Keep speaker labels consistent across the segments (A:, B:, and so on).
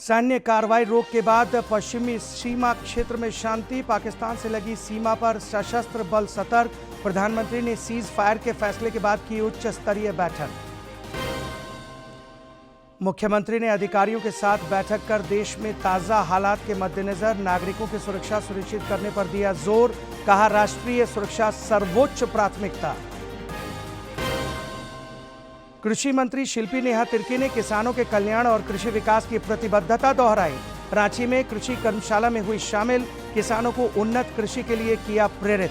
A: सैन्य कार्रवाई रोक के बाद पश्चिमी सीमा क्षेत्र में शांति। पाकिस्तान से लगी सीमा पर सशस्त्र बल सतर्क। प्रधानमंत्री ने सीज फायर के फैसले के बाद की उच्च स्तरीय बैठक। मुख्यमंत्री ने अधिकारियों के साथ बैठक कर देश में ताजा हालात के मद्देनजर नागरिकों की सुरक्षा सुनिश्चित करने पर दिया जोर। कहा, राष्ट्रीय सुरक्षा सर्वोच्च प्राथमिकता। कृषि मंत्री शिल्पी नेहा तिर्की ने किसानों के कल्याण और कृषि विकास की प्रतिबद्धता दोहराई। रांची में कृषि कर्मशाला में हुई शामिल। किसानों को उन्नत कृषि के लिए किया प्रेरित।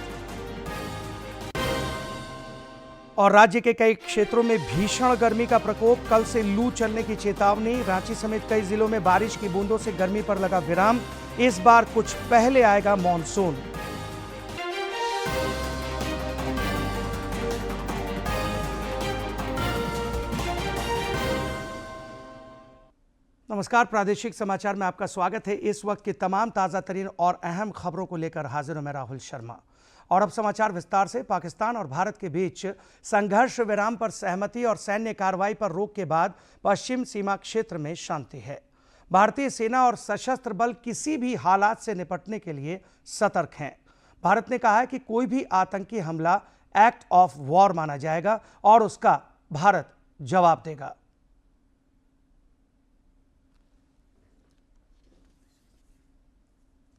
A: और राज्य के कई क्षेत्रों में भीषण गर्मी का प्रकोप। कल से लू चलने की चेतावनी। रांची समेत कई जिलों में बारिश की बूंदों से गर्मी पर लगा विराम। इस बार कुछ पहले आएगा मॉनसून। नमस्कार, प्रादेशिक समाचार में आपका स्वागत है। इस वक्त की तमाम ताज़ा तरीन और अहम खबरों को लेकर हाजिर हूं मैं राहुल शर्मा। और अब समाचार विस्तार से। पाकिस्तान और भारत के बीच संघर्ष विराम पर सहमति और सैन्य कार्रवाई पर रोक के बाद पश्चिम सीमा क्षेत्र में शांति है। भारतीय सेना और सशस्त्र बल किसी भी हालात से निपटने के लिए सतर्क हैं। भारत ने कहा है कि कोई भी आतंकी हमला एक्ट ऑफ वॉर माना जाएगा और उसका भारत जवाब देगा।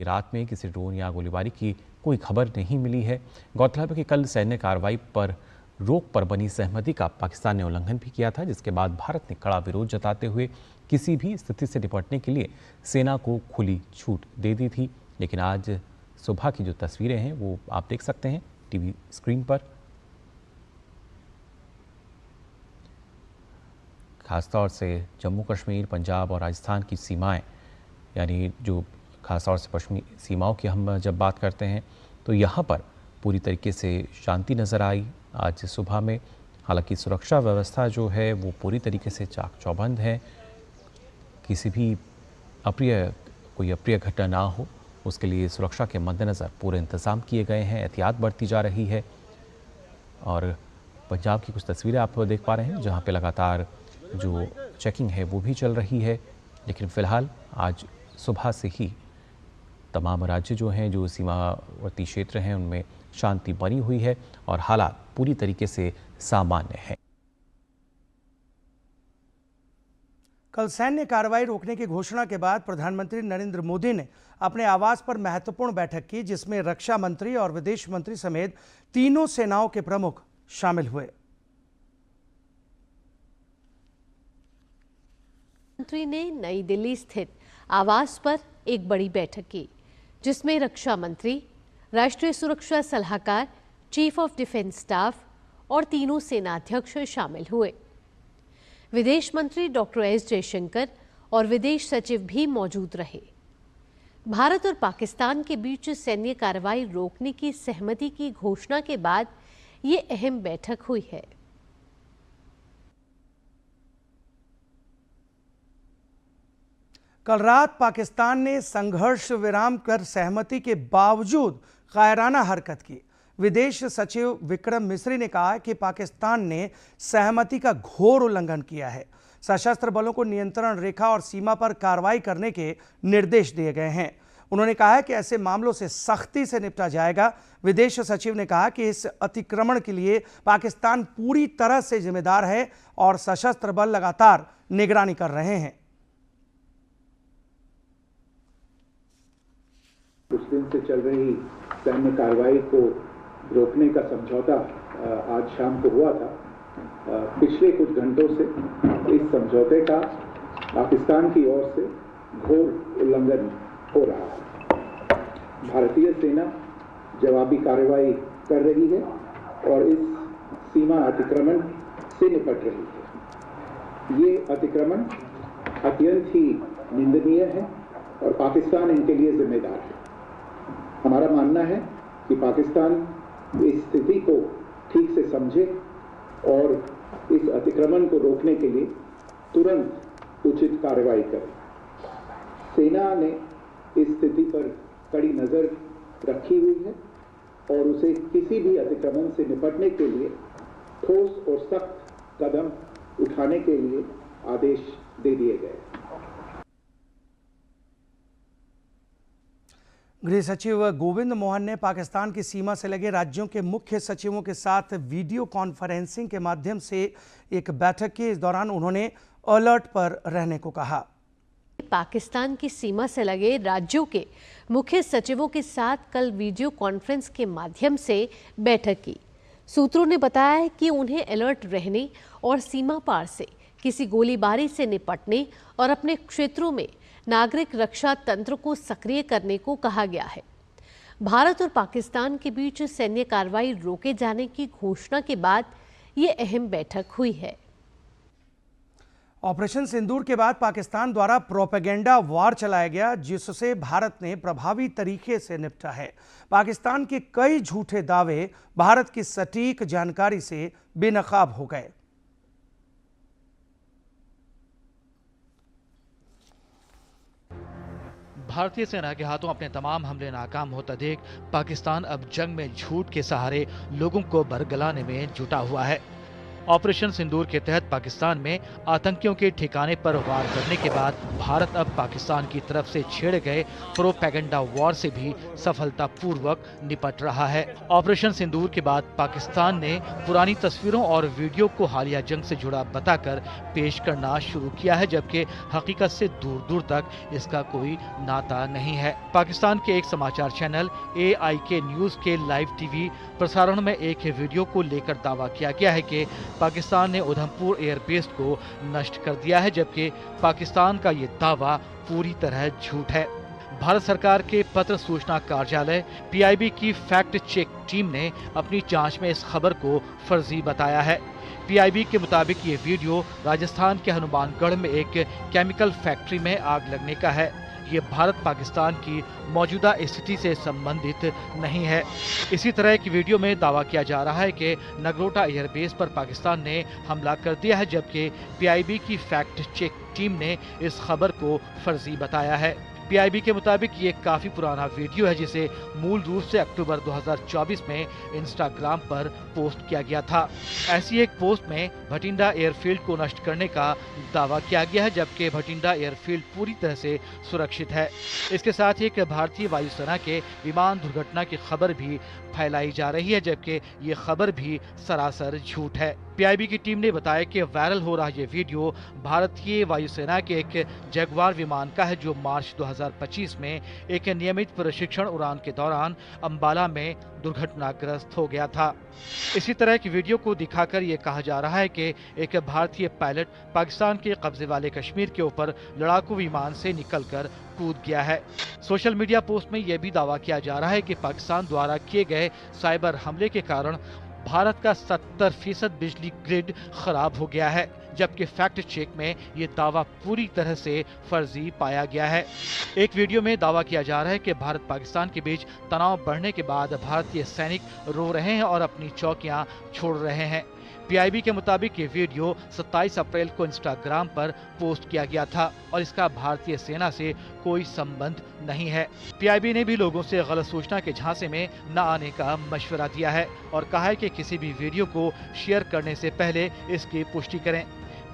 B: रात में किसी ड्रोन या गोलीबारी की कोई खबर नहीं मिली है। गौरतलब है कि कल सैन्य कार्रवाई पर रोक पर बनी सहमति का पाकिस्तान ने उल्लंघन भी किया था, जिसके बाद भारत ने कड़ा विरोध जताते हुए किसी भी स्थिति से निपटने के लिए सेना को खुली छूट दे दी थी। लेकिन आज सुबह की जो तस्वीरें हैं वो आप देख सकते हैं टीवी स्क्रीन पर। खासतौर से जम्मू कश्मीर, पंजाब और राजस्थान की सीमाएं, यानी जो खासतौर से पश्चिमी सीमाओं की हम जब बात करते हैं तो यहाँ पर पूरी तरीके से शांति नज़र आई आज सुबह में। हालांकि सुरक्षा व्यवस्था जो है वो पूरी तरीके से चाक चौबंद है। किसी भी कोई अप्रिय घटना ना हो उसके लिए सुरक्षा के मद्देनज़र पूरे इंतज़ाम किए गए हैं, एहतियात बरती जा रही है। और पंजाब की कुछ तस्वीरें आप देख पा रहे हैं जहाँ पे लगातार जो चेकिंग है वो भी चल रही है। लेकिन फ़िलहाल आज सुबह से ही तमाम राज्य जो हैं, जो सीमावर्ती क्षेत्र हैं, उनमें शांति बनी हुई है और हालात पूरी तरीके से सामान्य हैं।
A: कल सैन्य कार्रवाई रोकने की घोषणा के बाद प्रधानमंत्री नरेंद्र मोदी ने अपने आवास पर महत्वपूर्ण बैठक की, जिसमें रक्षा मंत्री और विदेश मंत्री समेत तीनों सेनाओं के प्रमुख शामिल हुए।
C: मंत्री ने नई दिल्ली स्थित आवास पर एक बड़ी बैठक की, जिसमें रक्षा मंत्री, राष्ट्रीय सुरक्षा सलाहकार, चीफ ऑफ डिफेंस स्टाफ और तीनों सेनाध्यक्ष शामिल हुए। विदेश मंत्री डॉक्टर एस जयशंकर और विदेश सचिव भी मौजूद रहे। भारत और पाकिस्तान के बीच सैन्य कार्रवाई रोकने की सहमति की घोषणा के बाद ये अहम बैठक हुई है।
A: कल रात पाकिस्तान ने संघर्ष विराम कर सहमति के बावजूद कायराना हरकत की। विदेश सचिव विक्रम मिस्री ने कहा कि पाकिस्तान ने सहमति का घोर उल्लंघन किया है। सशस्त्र बलों को नियंत्रण रेखा और सीमा पर कार्रवाई करने के निर्देश दिए गए हैं। उन्होंने कहा कि ऐसे मामलों से सख्ती से निपटा जाएगा। विदेश सचिव ने कहा कि इस अतिक्रमण के लिए पाकिस्तान पूरी तरह से जिम्मेदार है और सशस्त्र बल लगातार निगरानी कर रहे हैं।
D: कुछ दिन से चल रही सैन्य कार्रवाई को रोकने का समझौता आज शाम को हुआ था। पिछले कुछ घंटों से इस समझौते का पाकिस्तान की ओर से घोर उल्लंघन हो रहा है। भारतीय सेना जवाबी कार्रवाई कर रही है और इस सीमा अतिक्रमण से निपट रही है। ये अतिक्रमण अत्यंत ही निंदनीय है और पाकिस्तान इनके लिए जिम्मेदार है। हमारा मानना है कि पाकिस्तान इस स्थिति को ठीक से समझे और इस अतिक्रमण को रोकने के लिए तुरंत उचित कार्रवाई करे। सेना ने इस स्थिति पर कड़ी नज़र रखी हुई है और उसे किसी भी अतिक्रमण से निपटने के लिए ठोस और सख्त कदम उठाने के लिए आदेश दे दिए गए।
A: गृह सचिव गोविंद मोहन ने पाकिस्तान की सीमा से लगे राज्यों के मुख्य सचिवों के साथ वीडियो कॉन्फ्रेंसिंग के माध्यम से एक बैठक की। इस दौरान उन्होंने अलर्ट पर रहने को कहा।
C: पाकिस्तान की सीमा से लगे राज्यों के मुख्य सचिवों के साथ कल वीडियो कॉन्फ्रेंस के माध्यम से बैठक की। सूत्रों ने बताया कि उन्हें अलर्ट रहने और सीमा पार से किसी गोलीबारी से निपटने और अपने क्षेत्रों में नागरिक रक्षा तंत्र को सक्रिय करने को कहा गया है। भारत और पाकिस्तान के बीच सैन्य कार्रवाई रोके जाने की घोषणा के बाद ये अहम बैठक हुई है।
A: ऑपरेशन सिंदूर के बाद पाकिस्तान द्वारा प्रोपेगेंडा वॉर चलाया गया, जिससे भारत ने प्रभावी तरीके से निपटा है। पाकिस्तान के कई झूठे दावे भारत की सटीक जानकारी से बेनकाब हो गए।
E: भारतीय सेना के हाथों अपने तमाम हमले नाकाम होता देख पाकिस्तान अब जंग में झूठ के सहारे लोगों को बरगलाने में जुटा हुआ है। ऑपरेशन सिंदूर के तहत पाकिस्तान में आतंकियों के ठिकाने पर वार करने के बाद भारत अब पाकिस्तान की तरफ से छेड़े गए प्रोपेगेंडा वॉर से भी सफलतापूर्वक निपट रहा है। ऑपरेशन सिंदूर के बाद पाकिस्तान ने पुरानी तस्वीरों और वीडियो को हालिया जंग से जुड़ा बताकर पेश करना शुरू किया है, जबकि हकीकत से दूर दूर तक इसका कोई नाता नहीं है। पाकिस्तान के एक समाचार चैनल AIK न्यूज के लाइव टीवी प्रसारण में एक वीडियो को लेकर दावा किया गया है कि पाकिस्तान ने उधमपुर एयरबेस को नष्ट कर दिया है, जबकि पाकिस्तान का ये दावा पूरी तरह झूठ है। भारत सरकार के पत्र सूचना कार्यालय PIB की फैक्ट चेक टीम ने अपनी जांच में इस खबर को फर्जी बताया है। PIB के मुताबिक ये वीडियो राजस्थान के हनुमानगढ़ में एक केमिकल फैक्ट्री में आग लगने का है। ये भारत पाकिस्तान की मौजूदा स्थिति से संबंधित नहीं है। इसी तरह की वीडियो में दावा किया जा रहा है कि नगरोटा एयरबेस पर पाकिस्तान ने हमला कर दिया है, जबकि PIB की फैक्ट चेक टीम ने इस खबर को फर्जी बताया है। PIB के मुताबिक ये काफी पुराना वीडियो है, जिसे मूल रूप से अक्टूबर 2024 में इंस्टाग्राम पर पोस्ट किया गया था। ऐसी एक पोस्ट में भटिंडा एयरफील्ड को नष्ट करने का दावा किया गया है, जबकि भटिंडा एयरफील्ड पूरी तरह से सुरक्षित है। इसके साथ ही एक भारतीय वायुसेना के विमान दुर्घटना की खबर भी फैलाई जा रही है, जबकि ये खबर भी सरासर झूठ है। PIB की टीम ने बताया कि वायरल हो रहा ये वीडियो भारतीय वायुसेना के एक जगुआर विमान का है, जो मार्च 2025 में एक नियमित प्रशिक्षण उड़ान के दौरान अंबाला में दुर्घटनाग्रस्त हो गया था। इसी तरह की वीडियो को दिखाकर ये कहा जा रहा है कि एक भारतीय पायलट पाकिस्तान के कब्जे वाले कश्मीर के ऊपर लड़ाकू विमान से निकलकर कूद गया है। सोशल मीडिया पोस्ट में यह भी दावा किया जा रहा है कि पाकिस्तान द्वारा किए गए साइबर हमले के कारण भारत का 70% बिजली ग्रिड खराब हो गया है, जबकि फैक्ट चेक में ये दावा पूरी तरह से फर्जी पाया गया है। एक वीडियो में दावा किया जा रहा है कि भारत पाकिस्तान के बीच तनाव बढ़ने के बाद भारतीय सैनिक रो रहे हैं और अपनी चौकियां छोड़ रहे हैं। PIB के मुताबिक ये वीडियो 27 अप्रैल को इंस्टाग्राम पर पोस्ट किया गया था और इसका भारतीय सेना से कोई संबंध नहीं है। PIB ने भी लोगों से गलत सूचना के झांसे में न आने का मशवरा दिया है और कहा है कि किसी भी वीडियो को शेयर करने से पहले इसकी पुष्टि करें।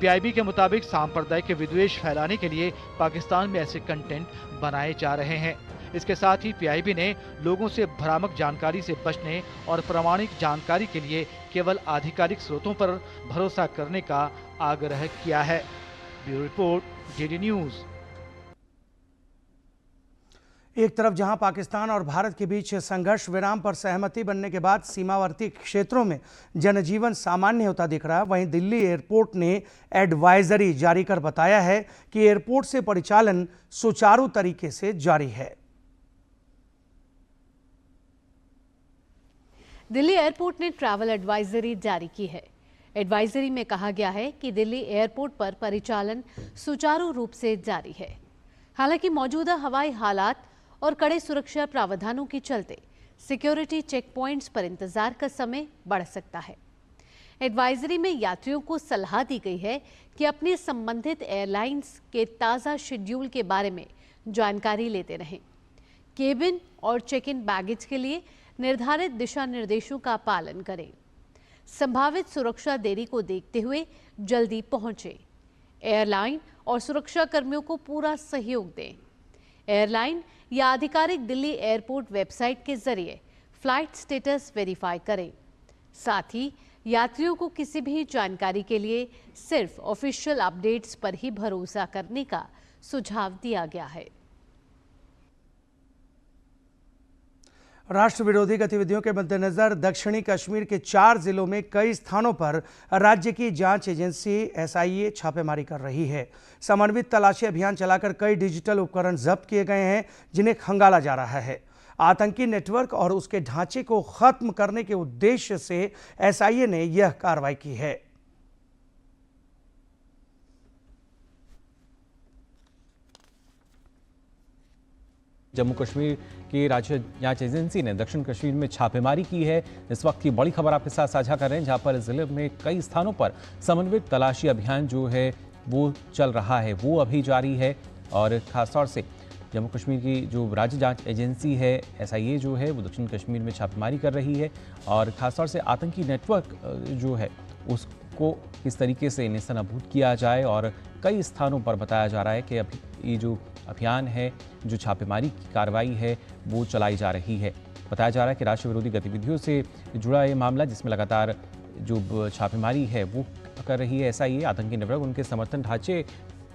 E: PIB के मुताबिक सांप्रदायिक विद्वेष फैलाने के लिए पाकिस्तान में ऐसे कंटेंट बनाए जा रहे हैं। इसके साथ ही PIB ने लोगों से भ्रामक जानकारी से बचने और प्रामाणिक जानकारी के लिए केवल आधिकारिक स्रोतों पर भरोसा करने का आग्रह किया है। Bureau report, DD news.
A: एक तरफ जहां पाकिस्तान और भारत के बीच संघर्ष विराम पर सहमति बनने के बाद सीमावर्ती क्षेत्रों में जनजीवन सामान्य होता दिख रहा है, वहीं दिल्ली एयरपोर्ट ने एडवाइजरी जारी कर बताया है कि एयरपोर्ट से परिचालन सुचारू तरीके से जारी है।
C: दिल्ली एयरपोर्ट ने ट्रैवल एडवाइजरी जारी की है। एडवाइजरी में कहा गया है कि दिल्ली एयरपोर्ट पर परिचालन सुचारू रूप से जारी है। हालांकि मौजूदा हवाई हालात और कड़े सुरक्षा प्रावधानों के चलते सिक्योरिटी चेक पॉइंट्स पर इंतजार का समय बढ़ सकता है। एडवाइजरी में यात्रियों को सलाह दी गई है कि अपने संबंधित एयरलाइंस के ताज़ा शेड्यूल के बारे में जानकारी लेते रहें। केबिन और चेक इन बैगेज के लिए निर्धारित दिशा निर्देशों का पालन करें। संभावित सुरक्षा देरी को देखते हुए जल्दी पहुंचे। एयरलाइन और सुरक्षा कर्मियों को पूरा सहयोग दें। एयरलाइन या आधिकारिक दिल्ली एयरपोर्ट वेबसाइट के जरिए फ्लाइट स्टेटस वेरीफाई करें। साथ ही यात्रियों को किसी भी जानकारी के लिए सिर्फ ऑफिशियल अपडेट्स पर ही भरोसा करने का सुझाव दिया गया है।
A: राष्ट्र विरोधी गतिविधियों के मद्देनजर दक्षिणी कश्मीर के 4 जिलों में कई स्थानों पर राज्य की जांच एजेंसी SIA छापेमारी कर रही है। समन्वित तलाशी अभियान चलाकर कई डिजिटल उपकरण जब्त किए गए हैं, जिन्हें खंगाला जा रहा है। आतंकी नेटवर्क और उसके ढांचे को खत्म करने के उद्देश्य से SIA ने यह कार्रवाई की है।
B: जम्मू कश्मीर की राज्य जांच एजेंसी ने दक्षिण कश्मीर में छापेमारी की है। इस वक्त की बड़ी खबर आपके साथ साझा कर रहे हैं, जहां पर जिले में कई स्थानों पर समन्वित तलाशी अभियान जो है वो चल रहा है, वो अभी जारी है। और खासतौर से जम्मू कश्मीर की जो राज्य जांच एजेंसी है SIA जो है वो दक्षिण कश्मीर में छापेमारी कर रही है और खासतौर से आतंकी नेटवर्क जो है उसको किस तरीके से नेस्तनाबूद किया जाए। और कई स्थानों पर बताया जा रहा है कि अभी ये जो अभियान है, जो छापेमारी की कार्रवाई है वो चलाई जा रही है। बताया जा रहा है कि राष्ट्र विरोधी गतिविधियों से जुड़ा ये मामला, जिसमें लगातार जो छापेमारी है वो कर रही है SIA, आतंकी नेटवर्क, उनके समर्थन ढांचे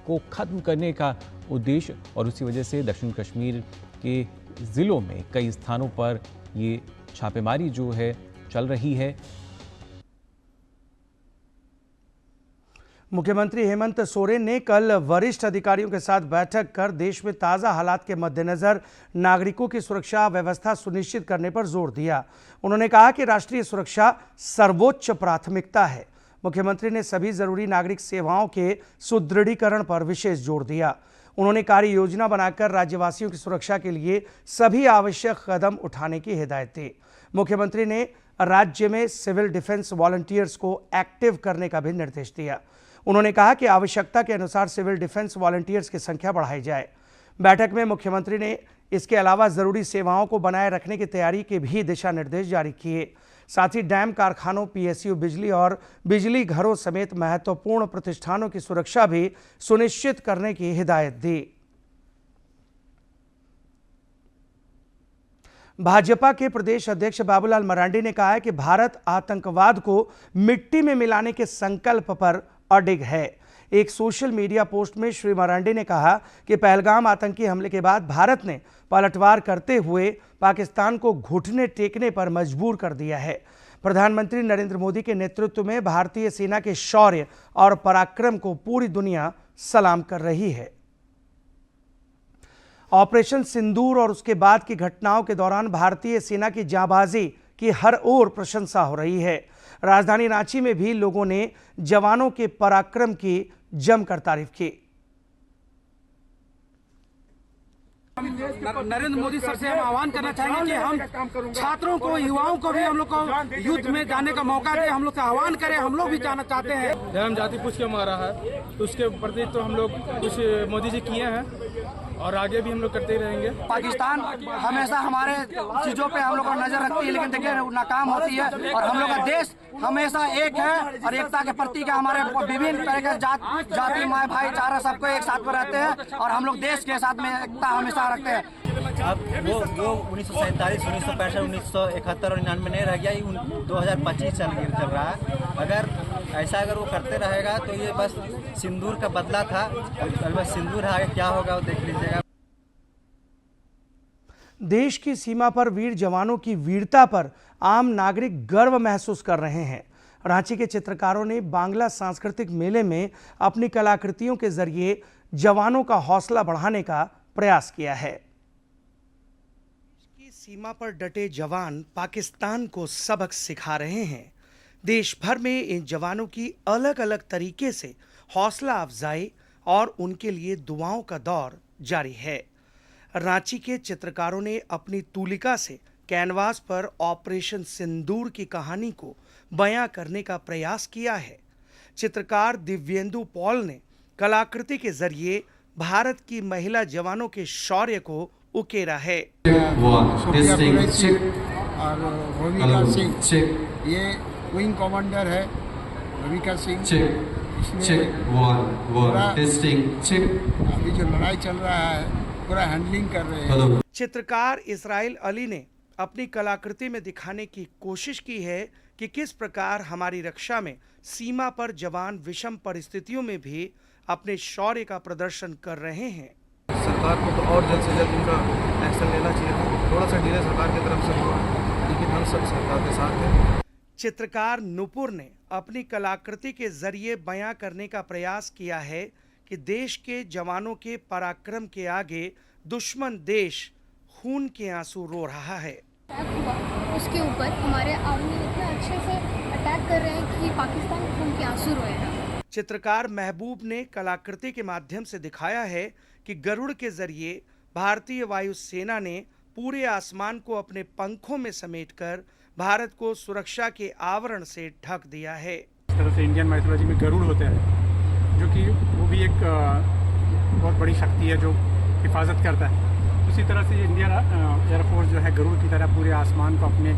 B: को खत्म करने का उद्देश्य, और उसी वजह से दक्षिण कश्मीर के ज़िलों में कई स्थानों पर ये छापेमारी जो है चल रही है।
A: मुख्यमंत्री हेमंत सोरेन ने कल वरिष्ठ अधिकारियों के साथ बैठक कर देश में ताज़ा हालात के मद्देनजर नागरिकों की सुरक्षा व्यवस्था सुनिश्चित करने पर जोर दिया। उन्होंने कहा कि राष्ट्रीय सुरक्षा सर्वोच्च प्राथमिकता है। मुख्यमंत्री ने सभी जरूरी नागरिक सेवाओं के सुदृढ़ीकरण पर विशेष जोर दिया। उन्होंने कार्य योजना बनाकर राज्यवासियों की सुरक्षा के लिए सभी आवश्यक कदम उठाने की हिदायत दी। मुख्यमंत्री ने राज्य में सिविल डिफेंस वॉलंटियर्स को एक्टिव करने का भी निर्देश दिया। उन्होंने कहा कि आवश्यकता के अनुसार सिविल डिफेंस वॉलंटियर्स की संख्या बढ़ाई जाए। बैठक में मुख्यमंत्री ने इसके अलावा जरूरी सेवाओं को बनाए रखने की तैयारी के भी दिशा निर्देश जारी किए। साथ ही डैम, कारखानों, PSU, बिजली और बिजली घरों समेत महत्वपूर्ण प्रतिष्ठानों की सुरक्षा भी सुनिश्चित करने की हिदायत दी। भाजपा के प्रदेश अध्यक्ष बाबूलाल मरांडी ने कहा है कि भारत आतंकवाद को मिट्टी में मिलाने के संकल्प पर अडिग है। एक सोशल मीडिया पोस्ट में श्री मरांडी ने कहा कि पहलगाम आतंकी हमले के बाद भारत ने पलटवार करते हुए पाकिस्तान को घुटने टेकने पर मजबूर कर दिया है। प्रधानमंत्री नरेंद्र मोदी के नेतृत्व में भारतीय सेना के शौर्य और पराक्रम को पूरी दुनिया सलाम कर रही है। ऑपरेशन सिंदूर और उसके बाद की घटनाओं के दौरान भारतीय सेना की जांबाजी की हर ओर प्रशंसा हो रही है। राजधानी रांची में भी लोगों ने जवानों के पराक्रम की जमकर तारीफ की।
F: नरेंद्र मोदी सर से हम आह्वान करना चाहेंगे कि हम छात्रों को, युवाओं को भी हम लोग को युद्ध में जाने का मौका दे, हम लोग का आह्वान करें। हम लोग भी जाना चाहते हैं।
G: धर्म जाति पूछ के मारा है तो उसके प्रति तो हम लोग कुछ मोदी जी किए हैं और आगे भी हम लोग करते ही रहेंगे।
F: पाकिस्तान हमेशा हमारे चीजों पे हम लोग को नजर रखती है, लेकिन देखिए नाकाम होती है। और हम लोग का देश हमेशा एक है और एकता के प्रतीक है। हमारे विभिन्न तरह के जाति माय भाईचारा सबको एक साथ में रहते हैं और हम लोग देश के साथ में एकता हमेशा रखते हैं।
H: अब वो 1947, 1965, 1971 और 99 नहीं रह गया, 2025 चल रहा है। अगर वो करते रहेगा तो ये बस सिंदूर का बदला था, बस सिंदूर आगे क्या होगा वो देख लीजिएगा।
A: देश की सीमा पर वीर जवानों की वीरता पर आम नागरिक गर्व महसूस कर रहे हैं। रांची के चित्रकारों ने बांग्ला सांस्कृतिक मेले में अपनी कलाकृतियों के जरिए जवानों का हौसला बढ़ाने का प्रयास किया है। देश की सीमा पर डटे जवान पाकिस्तान को सबक सिखा रहे हैं। देश भर में इन जवानों की अलग अलग तरीके से हौसला अफजाई और उनके लिए दुआओं का दौर जारी है। रांची के चित्रकारों ने अपनी तूलिका से कैनवास पर ऑपरेशन सिंदूर की कहानी को बयां करने का प्रयास किया है। चित्रकार दिव्येंदु पॉल ने कलाकृति के जरिए भारत की महिला जवानों के शौर्य को उकेरा है।
I: ये विंग कमांडर है रविका सिंह। अभी जो लड़ाई चल रहा है पूरा हैंडलिंग कर रहे हैं।
A: चित्रकार इसराइल अली ने अपनी कलाकृति में दिखाने की कोशिश की है कि किस प्रकार हमारी रक्षा में सीमा पर जवान विषम परिस्थितियों में भी अपने शौर्य का प्रदर्शन कर रहे हैं।
G: सरकार को तो और जल्द से जल्द इनका एक्शन लेना चाहिए था। थोड़ा सा डिले सरकार की तरफ से हुआ, लेकिन हम सब सरकार के साथ हैं।
A: चित्रकार नुपुर ने अपनी कलाकृति के जरिए बयां करने का प्रयास किया है कि देश के जवानों के पराक्रम के आगे दुश्मन देश खून के आंसू रो रहा है।
J: उसके ऊपर हमारे आर्मी इतना अच्छे से अटैक कर रहे हैं कि पाकिस्तान खून के आंसू रोएगा।
A: चित्रकार महबूब ने कलाकृति के माध्यम से दिखाया है कि गरुड़ के जरिए भारतीय वायुसेना ने पूरे आसमान को अपने पंखों में समेटकर भारत को सुरक्षा के आवरण से ढक दिया है।
G: इस तरह से इंडियन माइथोलॉजी में गरुड़ होते हैं, जो कि वो भी एक बहुत बड़ी शक्ति है जो हिफाजत करता है। उसी तरह से इंडियन एयरफोर्स जो है गरुड़ की तरह पूरे आसमान को अपने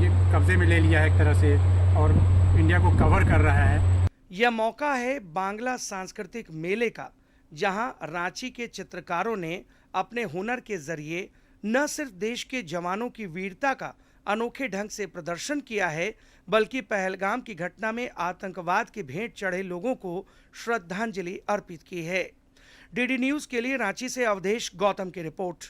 G: ये कब्जे में ले लिया है एक तरह से, और इंडिया को कवर कर रहा है।
A: यह मौका है बांग्ला सांस्कृतिक मेले का, जहां रांची के चित्रकारों ने अपने हुनर के जरिए न सिर्फ देश के जवानों की वीरता का अनोखे ढंग से प्रदर्शन किया है, बल्कि पहलगाम की घटना में आतंकवाद की भेंट चढ़े लोगों को श्रद्धांजलि अर्पित की है। डीडी न्यूज के लिए रांची से अवधेश गौतम की रिपोर्ट।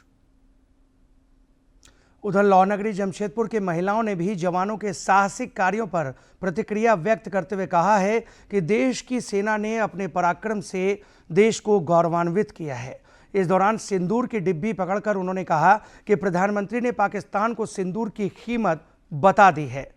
A: उधर लौनगरी जमशेदपुर के महिलाओं ने भी जवानों के साहसिक कार्यों पर प्रतिक्रिया व्यक्त करते हुए कहा है कि देश की सेना ने अपने पराक्रम से देश को गौरवान्वित किया है। इस दौरान सिंदूर की डिब्बी पकड़कर उन्होंने कहा कि प्रधानमंत्री ने पाकिस्तान को सिंदूर की कीमत बता दी है।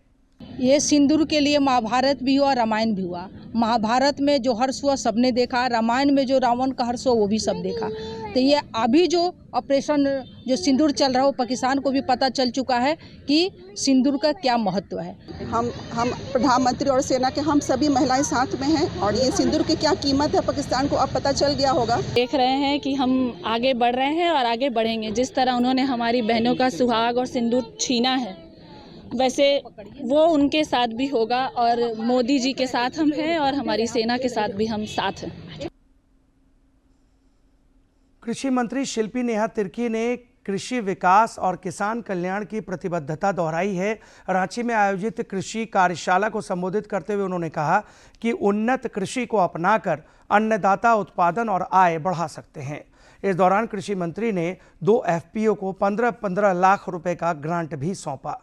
K: ये सिंदूर के लिए महाभारत भी हुआ, रामायण भी हुआ। महाभारत में जो हर्ष हुआ सबने देखा, रामायण में जो रावण का हर्ष हुआ वो भी सब देखा। तो ये अभी जो ऑपरेशन जो सिंदूर चल रहा है वो पाकिस्तान को भी पता चल चुका है कि सिंदूर का क्या महत्व है।
L: हम प्रधानमंत्री और सेना के हम सभी महिलाएं साथ में हैं, और ये सिंदूर की क्या कीमत है पाकिस्तान को अब पता चल गया होगा।
M: देख रहे हैं कि हम आगे बढ़ रहे हैं और आगे बढ़ेंगे। जिस तरह उन्होंने हमारी बहनों का सुहाग और सिंदूर छीना है, वैसे वो उनके साथ भी होगा, और मोदी जी के साथ हम हैं और हमारी सेना के साथ भी हम साथ हैं।
A: कृषि मंत्री शिल्पी नेहा तिर्की ने कृषि विकास और किसान कल्याण की प्रतिबद्धता दोहराई है। रांची में आयोजित कृषि कार्यशाला को संबोधित करते हुए उन्होंने कहा कि उन्नत कृषि को अपनाकर अन्नदाता उत्पादन और आय बढ़ा सकते हैं। इस दौरान कृषि मंत्री ने 2 FPO को 15-15 लाख रुपए का ग्रांट भी सौंपा।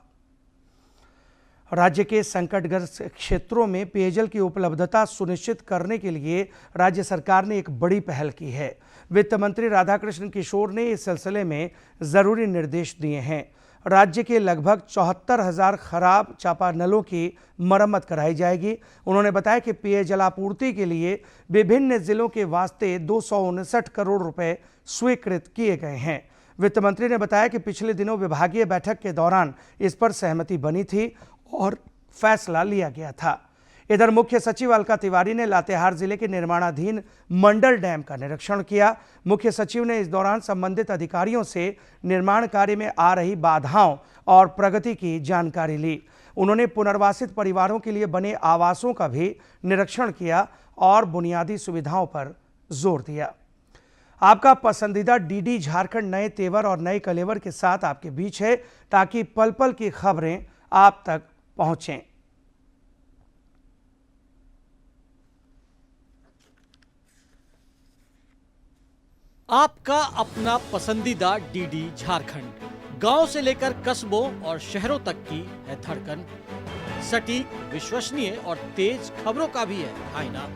A: राज्य के संकटग्रस्त क्षेत्रों में पेयजल की उपलब्धता सुनिश्चित करने के लिए राज्य सरकार ने एक बड़ी पहल की है। वित्त मंत्री राधाकृष्ण किशोर ने इस सिलसिले में जरूरी निर्देश दिए हैं। राज्य के लगभग 74,000 खराब चापानलों की मरम्मत कराई जाएगी। उन्होंने बताया कि पेयजलापूर्ति के लिए विभिन्न जिलों के वास्ते 259 करोड़ रुपए स्वीकृत किए गए हैं। वित्त मंत्री ने बताया कि पिछले दिनों विभागीय बैठक के दौरान इस पर सहमति बनी थी और फैसला लिया गया था। इधर मुख्य सचिव अलका तिवारी ने लातेहार जिले के निर्माणाधीन मंडल डैम का निरीक्षण किया। मुख्य सचिव ने इस दौरान संबंधित अधिकारियों से निर्माण कार्य में आ रही बाधाओं और प्रगति की जानकारी ली। उन्होंने पुनर्वासित परिवारों के लिए बने आवासों का भी निरीक्षण किया और बुनियादी सुविधाओं पर जोर दिया। आपका पसंदीदा डीडी झारखंड नए तेवर और नए कलेवर के साथ आपके बीच है, ताकि पल पल की खबरें आप तक पहुंचें।
N: आपका अपना पसंदीदा डीडी झारखंड, गांव से लेकर कस्बों और शहरों तक की है धड़कन। सटीक, विश्वसनीय और तेज खबरों का भी है आईना।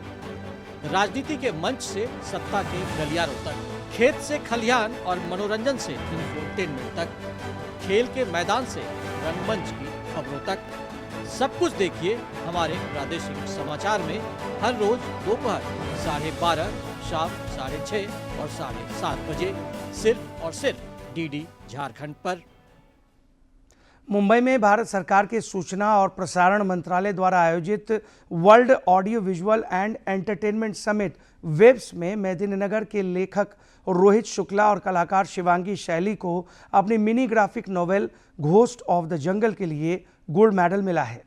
N: राजनीति के मंच से सत्ता के गलियारों तक, खेत से खलिहान और मनोरंजन से इंफोटेनमेंट तक, खेल के मैदान से रंगमंच की खबरों तक, सब कुछ देखिए हमारे प्रादेशिक समाचार में हर रोज दोपहर 12:30, शाम 6:30 और 7:30 बजे, सिर्फ और सिर्फ डीडी झारखंड पर।
A: मुंबई में भारत सरकार के सूचना और प्रसारण मंत्रालय द्वारा आयोजित world audio visual and entertainment summit WAVES में मेदिनीनगर के लेखक रोहित शुक्ला और कलाकार शिवांगी शैली को अपनी mini graphic novel ghost of the jungle के लिए गोल्ड मेडल मिला है।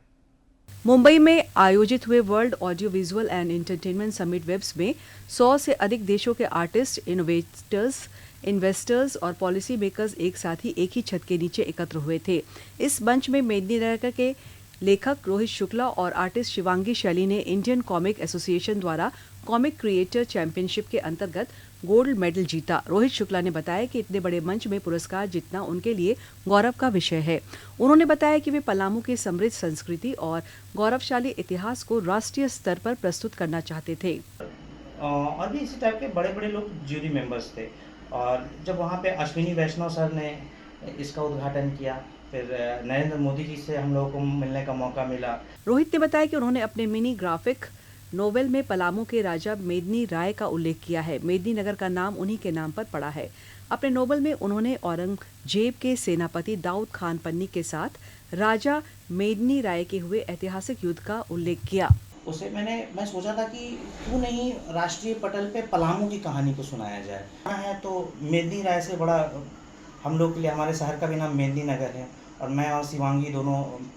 O: मुंबई में आयोजित हुए world audio visual and entertainment summit WAVES में 100 से अधिक देशों के आर्टिस्ट, इनोवेटर्स, इन्वेस्टर्स और पॉलिसी मेकर्स एक साथ ही एक ही छत के नीचे एकत्र हुए थे। इस मंच में मेदिनी नगर के लेखक रोहित शुक्ला और आर्टिस्ट शिवांगी शैली ने इंडियन कॉमिक एसोसिएशन द्वारा कॉमिक क्रिएटर चैंपियनशिप के अंतर्गत गोल्ड मेडल जीता। रोहित शुक्ला ने बताया कि इतने बड़े मंच में पुरस्कार जीतना उनके लिए गौरव का विषय है। उन्होंने बताया कि वे पलामू की समृद्ध संस्कृति और गौरवशाली इतिहास को राष्ट्रीय स्तर पर प्रस्तुत करना चाहते थे।
P: और भी इसी टाइप के बड़े बड़े लोग ज्यूरी मेंबर्स थे, और जब वहाँ पे अश्विनी वैष्णव सर ने इसका उद्घाटन किया, फिर नरेंद्र मोदी जी से हम लोगों को मिलने का मौका मिला।
O: रोहित ने बताया कि उन्होंने अपने मिनी ग्राफिक नोवेल में पलामू के राजा मेदिनी राय का उल्लेख किया है। मेदिनी नगर का नाम उन्हीं के नाम पर पड़ा है। अपने नोवेल में उन्होंने औरंगजेब के सेनापति दाऊद खान पन्नी के साथ राजा मेदिनी राय के हुए ऐतिहासिक युद्ध का उल्लेख किया।
P: उसे मैं सोचा था कि क्यों नहीं राष्ट्रीय पटल पे पलामू की कहानी को सुनाया जाए। है तो मेदिनी राय से बड़ा हम लोग के लिए, हमारे शहर का भी नाम मेदिनी नगर है और मैं और शिवांगी दोनों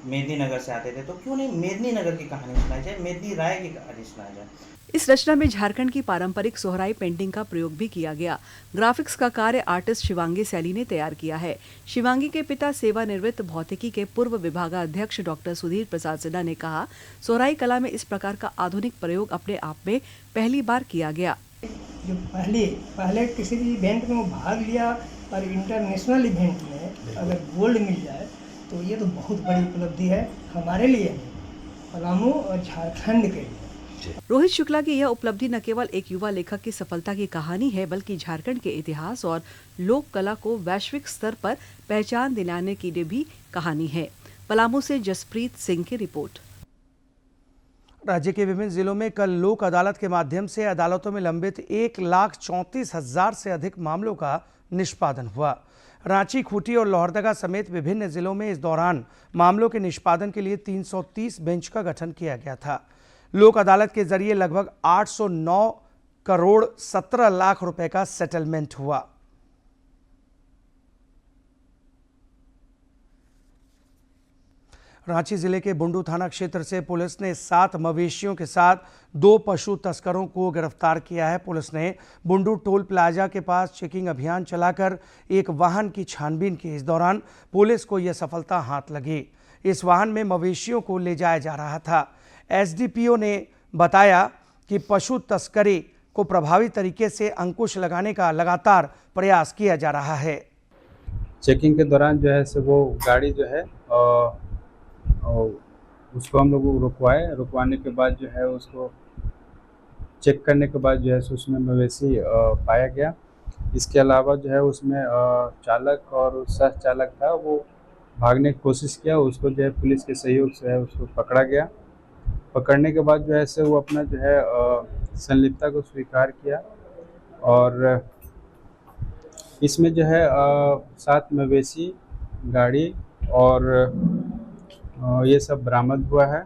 P: मेदिनी नगर से आते थे, तो क्यों नहीं मेदिनी नगर की कहानी सुनाई जाए, मेदिनी राय की कहानी सुनाई जाए।
O: इस रचना में झारखंड की पारंपरिक सोहराई पेंटिंग का प्रयोग भी किया गया। ग्राफिक्स का कार्य आर्टिस्ट शिवांगी शैली ने तैयार किया है। शिवांगी के पिता सेवानिवृत्त भौतिकी के पूर्व विभागाध्यक्ष डॉक्टर सुधीर प्रसाद सिन्हा ने कहा, सोहराई कला में इस प्रकार का आधुनिक प्रयोग अपने आप में पहली बार किया गया।
Q: जो पहले किसी भी इवेंट में वो भाग लिया और इंटरनेशनल इवेंट में अगर गोल्ड मिल जाए तो ये तो बहुत बड़ी उपलब्धि है हमारे लिए, पलामू और झारखंड के लिए।
O: रोहित शुक्ला की यह उपलब्धि न केवल एक युवा लेखक की सफलता की कहानी है, बल्कि झारखंड के इतिहास और लोक कला को वैश्विक स्तर पर पहचान दिलाने की भी कहानी है। पलामू से जसप्रीत सिंह की रिपोर्ट।
A: राज्य के विभिन्न जिलों में कल लोक अदालत के माध्यम से अदालतों में लंबित 1,34,000 से अधिक मामलों का निष्पादन हुआ। रांची, खूंटी और लोहरदगा समेत विभिन्न जिलों में इस दौरान मामलों के निष्पादन के लिए 330 बेंच का गठन किया गया था। लोक अदालत के जरिए लगभग 809 करोड़ 17 लाख रुपए का सेटलमेंट हुआ। रांची जिले के बुंडू थाना क्षेत्र से पुलिस ने 7 मवेशियों के साथ 2 पशु तस्करों को गिरफ्तार किया है। पुलिस ने बुंडू टोल प्लाजा के पास चेकिंग अभियान चलाकर एक वाहन की छानबीन की। इस दौरान पुलिस को यह सफलता हाथ लगी। इस वाहन में मवेशियों को ले जाया जा रहा था। एसडीपीओ ने बताया कि पशु तस्करी को प्रभावी तरीके से अंकुश लगाने का लगातार प्रयास किया जा रहा है।
R: चेकिंग के दौरान जो है वो गाड़ी जो है उसको हम लोग रुकवाने के बाद जो है उसको चेक करने के बाद जो है उसमें मवेशी पाया गया। इसके अलावा जो है उसमें चालक और सह चालक था, वो भागने की कोशिश किया। उसको जो है पुलिस के सहयोग से है उसको पकड़ा गया। पकड़ने के बाद जो है से वो अपना जो है संलिप्तता को स्वीकार किया और इसमें जो है 7 मवेशी, गाड़ी और ये सब बरामद हुआ है।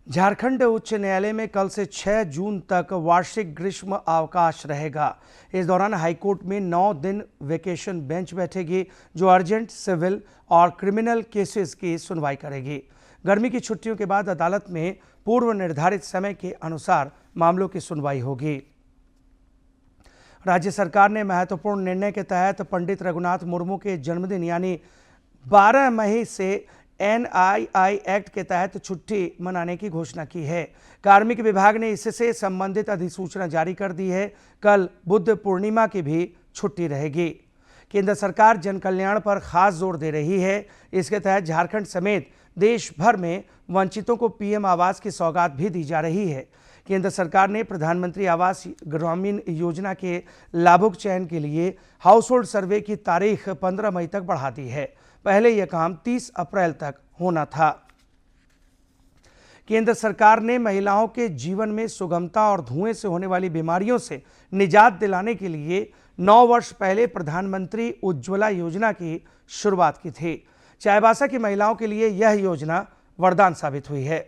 A: झारखंड उच्च न्यायालय में कल से 6 जून तक वार्षिक ग्रीष्म अवकाश रहेगा। इस दौरान हाईकोर्ट में 9 दिन वेकेशन बेंच बैठेगी, जो अर्जेंट, सिविल और क्रिमिनल केसेस की सुनवाई करेगी। गर्मी की छुट्टियों के बाद अदालत में पूर्व निर्धारित समय के अनुसार मामलों की सुनवाई होगी। राज्य सरकार ने महत्वपूर्ण निर्णय के तहत पंडित रघुनाथ मुर्मू के जन्मदिन यानी 12 मई से NII एक्ट के तहत छुट्टी मनाने की घोषणा की है। कार्मिक विभाग ने इससे संबंधित अधिसूचना जारी कर दी है। कल बुद्ध पूर्णिमा की भी छुट्टी रहेगी। केंद्र सरकार जन कल्याण पर खास जोर दे रही है। इसके तहत झारखंड समेत देश भर में वंचितों को PM आवास की सौगात भी दी जा रही है। केंद्र सरकार ने प्रधानमंत्री आवास ग्रामीण योजना के लाभुक चयन के लिए हाउस होल्ड सर्वे की तारीख 15 मई तक बढ़ा दी है। पहले यह काम 30 अप्रैल तक होना था। केंद्र सरकार ने महिलाओं के जीवन में सुगमता और धुएं से होने वाली बीमारियों से निजात दिलाने के लिए 9 वर्ष पहले प्रधानमंत्री उज्ज्वला योजना की शुरुआत की थी। चाईबासा की महिलाओं के लिए यह योजना वरदान साबित हुई है।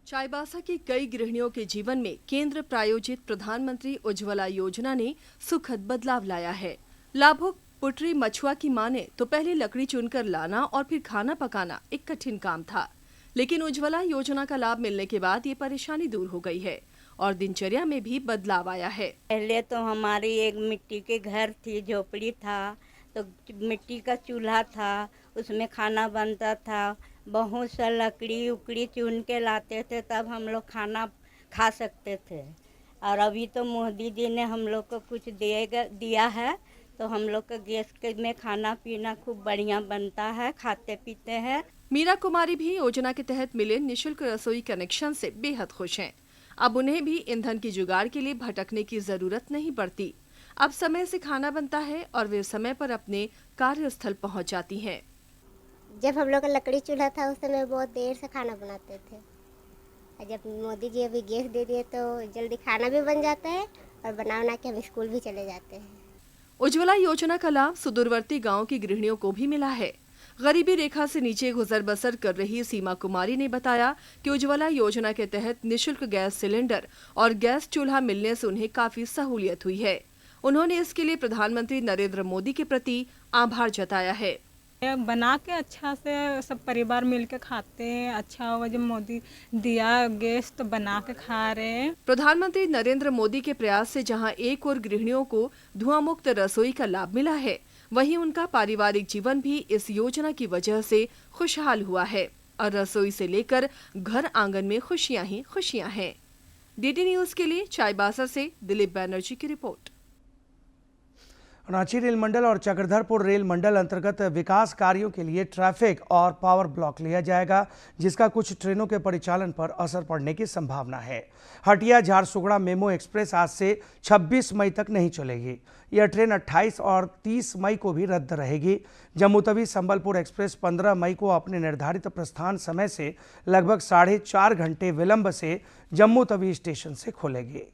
S: चाईबासा की कई गृहिणियों के जीवन में केंद्र प्रायोजित प्रधानमंत्री उज्ज्वला योजना ने सुखद बदलाव लाया है। लाभुक पुटरी मछुआ की माने तो पहले लकड़ी चुनकर लाना और फिर खाना पकाना एक कठिन काम था, लेकिन उज्ज्वला योजना का लाभ मिलने के बाद ये परेशानी दूर हो गई है और दिनचर्या में भी बदलाव आया है।
T: पहले तो हमारी एक मिट्टी के घर थी, झोपड़ी था, तो मिट्टी का चूल्हा था, उसमें खाना बनता था। बहुत सा लकड़ी उकड़ी चुन के लाते थे, तब हम लोग खाना खा सकते थे। और अभी तो मोदी जी ने हम लोग को कुछ दिया है, तो हम लोग का गैस में खाना पीना खूब बढ़िया बनता है, खाते पीते हैं।
S: मीरा कुमारी भी योजना के तहत मिले निशुल्क रसोई कनेक्शन से बेहद खुश हैं। अब उन्हें भी ईंधन की जुगाड़ के लिए भटकने की जरूरत नहीं पड़ती। अब समय से खाना बनता है और वे समय पर अपने कार्यस्थल पहुंच जाती हैं।
U: जब हम लोग का लकड़ी चूल्हा था उस समय बहुत देर से खाना बनाते थे, और जब मोदी जी अभी गैस दे दिए तो जल्दी खाना भी बन जाता है और बना के हम स्कूल भी चले जाते हैं।
S: उज्ज्वला योजना का लाभ सुदूरवर्ती गाँव की गृहिणियों को भी मिला है। गरीबी रेखा से नीचे गुजर बसर कर रही सीमा कुमारी ने बताया कि उज्ज्वला योजना के तहत निशुल्क गैस सिलेंडर और गैस चूल्हा मिलने से उन्हें काफी सहूलियत हुई है। उन्होंने इसके लिए प्रधानमंत्री नरेंद्र मोदी के प्रति आभार जताया है।
V: बना के अच्छा से सब परिवार मिलकर खाते हैं, अच्छा हुआ जब मोदी दिया गैस तो बना के खा रहे हैं।
S: प्रधानमंत्री नरेंद्र मोदी के प्रयास से जहां एक और गृहिणियों को धुआं मुक्त रसोई का लाभ मिला है, वहीं उनका पारिवारिक जीवन भी इस योजना की वजह से खुशहाल हुआ है और रसोई से लेकर घर आंगन में खुशियां ही खुशियां हैं। डीडी न्यूज के लिए चाईबासा से दिलीप बैनर्जी की रिपोर्ट।
A: रांची रेल मंडल और चक्रधरपुर रेल मंडल अंतर्गत विकास कार्यों के लिए ट्रैफिक और पावर ब्लॉक लिया जाएगा, जिसका कुछ ट्रेनों के परिचालन पर असर पड़ने की संभावना है। हटिया झारसुगड़ा मेमो एक्सप्रेस आज से 26 मई तक नहीं चलेगी। यह ट्रेन 28 और 30 मई को भी रद्द रहेगी। जम्मू तवी संबलपुर एक्सप्रेस 15 मई को अपने निर्धारित प्रस्थान समय से लगभग 4.5 घंटे विलंब से जम्मू तवी स्टेशन से खुलेगी।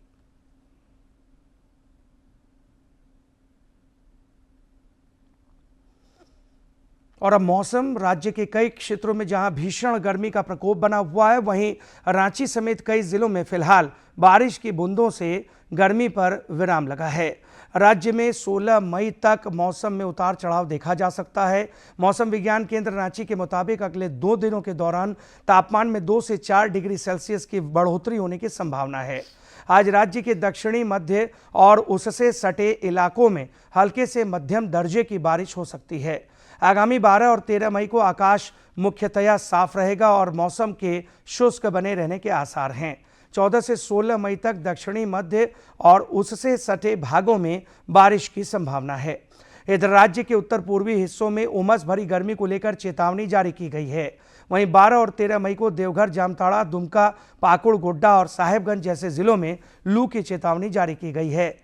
A: और अब मौसम। राज्य के कई क्षेत्रों में जहां भीषण गर्मी का प्रकोप बना हुआ है, वहीं रांची समेत कई जिलों में फिलहाल बारिश की बूंदों से गर्मी पर विराम लगा है। राज्य में 16 मई तक मौसम में उतार चढ़ाव देखा जा सकता है। मौसम विज्ञान केंद्र रांची के मुताबिक अगले 2 दिनों के दौरान तापमान में 2 से 4 डिग्री सेल्सियस की बढ़ोतरी होने की संभावना है। आज राज्य के दक्षिणी मध्य और उससे सटे इलाकों में हल्के से मध्यम दर्जे की बारिश हो सकती है। आगामी 12 और 13 मई को आकाश मुख्यतया साफ रहेगा और मौसम के शुष्क बने रहने के आसार हैं। 14 से 16 मई तक दक्षिणी मध्य और उससे सटे भागों में बारिश की संभावना है। इधर राज्य के उत्तर पूर्वी हिस्सों में उमस भरी गर्मी को लेकर चेतावनी जारी की गई है। वहीं 12 और 13 मई को देवघर, जामताड़ा, दुमका, पाकुड़, गोड्डा और साहेबगंज जैसे जिलों में लू की चेतावनी जारी की गई है।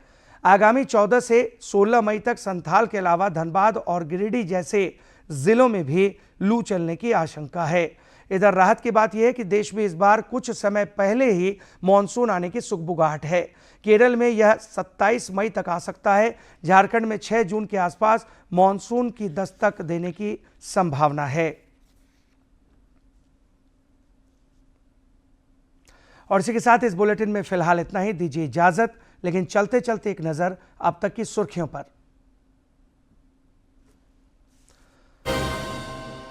A: आगामी 14 से 16 मई तक संथाल के अलावा धनबाद और गिरिडीह जैसे जिलों में भी लू चलने की आशंका है। इधर राहत की बात यह है कि देश में इस बार कुछ समय पहले ही मानसून आने की सुगबुगाहट है। केरल में यह 27 मई तक आ सकता है। झारखंड में 6 जून के आसपास मानसून की दस्तक देने की संभावना है। और इसी के साथ इस बुलेटिन में फिलहाल इतना ही। दीजिए इजाजत, लेकिन चलते चलते एक नजर अब तक की सुर्खियों पर।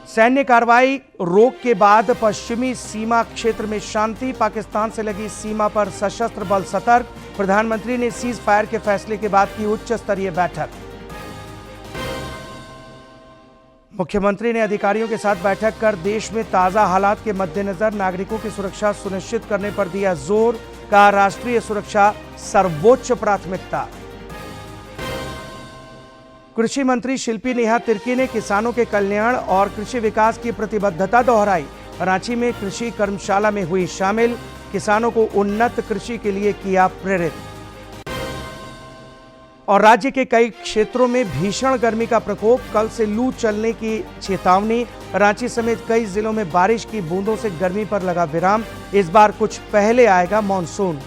A: सैन्य कार्रवाई रोक के बाद पश्चिमी सीमा क्षेत्र में शांति। पाकिस्तान से लगी सीमा पर सशस्त्र बल सतर्क। प्रधानमंत्री ने सीज फायर के फैसले के बाद की उच्च स्तरीय बैठक। मुख्यमंत्री ने अधिकारियों के साथ बैठक कर देश में ताजा हालात के मद्देनजर नागरिकों की सुरक्षा सुनिश्चित करने पर दिया जोर। कहा, राष्ट्रीय सुरक्षा सर्वोच्च प्राथमिकता। कृषि मंत्री शिल्पी नेहा तिर्की ने किसानों के कल्याण और कृषि विकास की प्रतिबद्धता दोहराई। रांची में कृषि कर्मशाला में हुई शामिल। किसानों को उन्नत कृषि के लिए किया प्रेरित। और राज्य के कई क्षेत्रों में भीषण गर्मी का प्रकोप, कल से लू चलने की चेतावनी। रांची समेत कई जिलों में बारिश की बूंदों से गर्मी पर लगा विराम। इस बार कुछ पहले आएगा मॉनसून।